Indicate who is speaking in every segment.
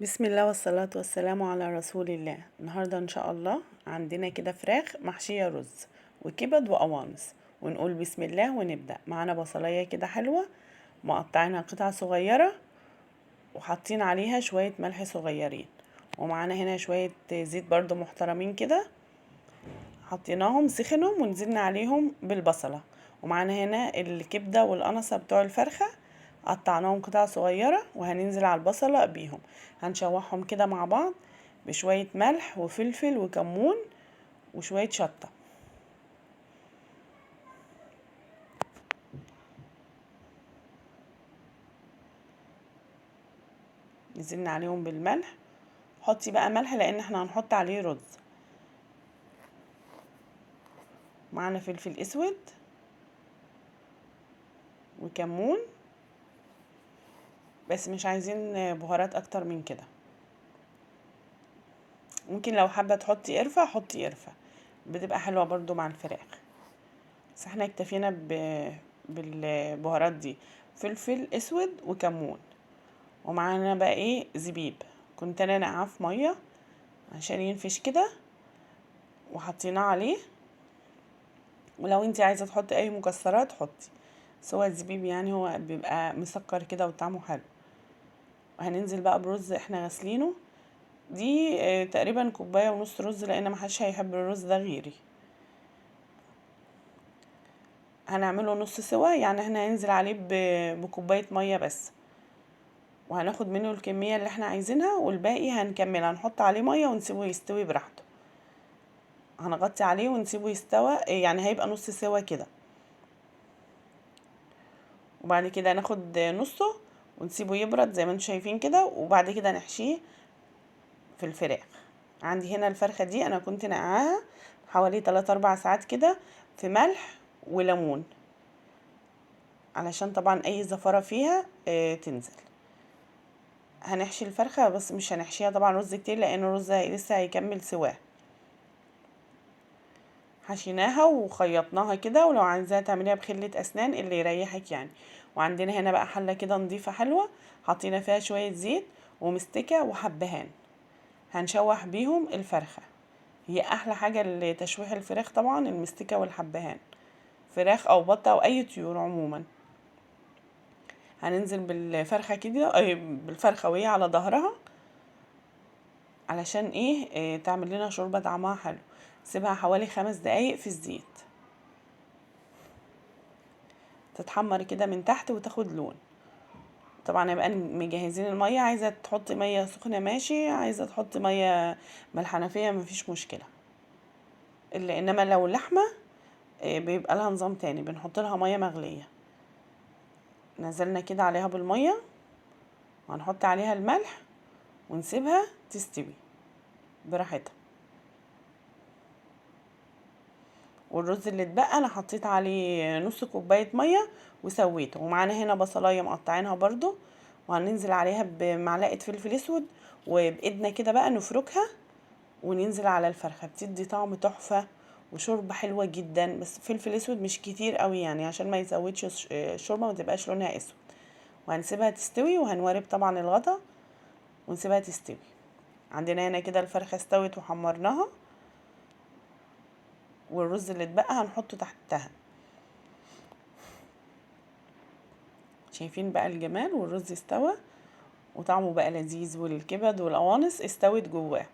Speaker 1: بسم الله والصلاة والسلام على رسول الله. النهاردة ان شاء الله عندنا كده فراخ محشية رز وكبد وقوانص، ونقول بسم الله ونبدأ. معانا بصلاية كده حلوة مقطعينها قطع صغيرة وحاطين عليها شوية ملح صغيرين، ومعانا هنا شوية زيت برضو محترمين كده حطيناهم سخنهم ونزلنا عليهم بالبصلة. ومعانا هنا الكبدة والقنصة بتوع الفرخة قطعناهم قطع صغيرة وهننزل على البصلة بيهم، هنشوحهم كده مع بعض بشوية ملح وفلفل وكمون وشوية شطة. نزلنا عليهم بالملح، حطي بقى ملح لان احنا هنحط عليه رز. معانا فلفل اسود وكمون، بس مش عايزين بهارات اكتر من كده. ممكن لو حابة تحطي قرفة حطي قرفة، بتبقى حلوة برضو مع الفراخ، بس احنا اكتفينا بالبهارات دي، فلفل اسود وكمون. ومعانا بقى ايه زبيب، كنت انا نقعاه في ميه عشان ينفش كده وحطيناه عليه، ولو انتي عايزه تحطي اي مكسرات حطي، بس هو الزبيب يعني هو بيبقى مسكر كده وطعمه حلو. وهننزل بقى برز احنا غاسلينه، دي تقريبا كوبايه ونص رز لان محدش هيحب الرز ده غيري. هنعمله نص سوا، يعني احنا هننزل عليه بكوبايه ميه بس، وهناخد منه الكميه اللي احنا عايزينها، والباقي هنكمل هنحط عليه ميه ونسيبه يستوي براحته. هنغطي عليه ونسيبه يستوى، يعني هيبقى نص سوا كده، وبعد كده ناخد نصه ونسيبه يبرد زي ما انتم شايفين كده، وبعد كده نحشيه في الفراخ. عندي هنا الفرخه دي انا كنت نقعاها حوالي 3-4 ساعات كده في ملح وليمون، علشان طبعا اي زفره فيها تنزل. هنحشي الفرخه بس مش هنحشيها طبعا رز كتير لان الرز لسه هيكمل سواه. حشيناها وخيطناها كده، ولو عايزاها تعمليها بخلة اسنان اللي يريحك يعني. وعندنا هنا بقى حله كده نضيفه حلوه حطينا فيها شويه زيت ومستكه وحبهان، هنشوح بيهم الفرخه. هي احلى حاجه لتشويح الفراخ طبعا المستكه والحبهان، فراخ او بطه او اي طيور عموما. هننزل بالفرخه كده بالفرخه وهي على ظهرها، علشان ايه تعمل لنا شوربه طعمها حلو. سيبها حوالي 5 دقايق في الزيت تتحمر كده من تحت وتاخد لون. طبعا هيبقى مجهزين الميه، عايزه تحطي ميه سخنه ماشي، عايزه تحطي ميه من الحنفيه مفيش مشكله. الا انما لو لحمه بيبقى لها نظام تاني، بنحط لها ميه مغليه. نزلنا كده عليها بالميه وهنحط عليها الملح ونسيبها تستوي براحتها. والرز اللي اتبقى انا حطيت عليه نص كوبايه ميه وسويته. ومعانا هنا بصلايه مقطعينها برضو، وهننزل عليها بمعلقه فلفل اسود، وبايدنا كده بقى نفركها وننزل على الفرخه، بتدي طعم تحفه وشوربه حلوه جدا. بس فلفل اسود مش كتير قوي يعني عشان ما يزودش الشوربه ما تبقاش لونها اسود. وهنسيبها تستوي وهنوارب طبعا الغطا ونسيبها تستوي. عندنا هنا كده الفرخه استوت وحمرناها، والرز اللي اتبقى هنحطه تحتها. شايفين بقى الجمال، والرز استوى وطعمه بقى لذيذ، والكبد والقوانص استوت جواه.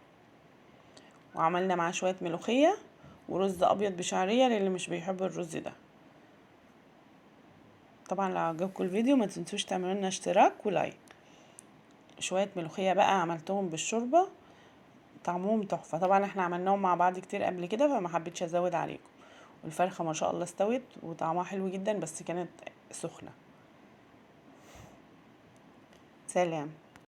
Speaker 1: وعملنا معاه شويه ملوخيه ورز ابيض بشعريه للي مش بيحب الرز ده. طبعا لو عجبكم الفيديو ما تنسوش تعملوا لنا اشتراك ولايك. شويه ملوخيه بقى عملتهم بالشوربه طعمهم تحفه. طبعا احنا عملناهم مع بعض كتير قبل كده فما حبيتش ازود عليكم. والفرخه ما شاء الله استوت وطعمها حلو جدا، بس كانت سخنه. سلام.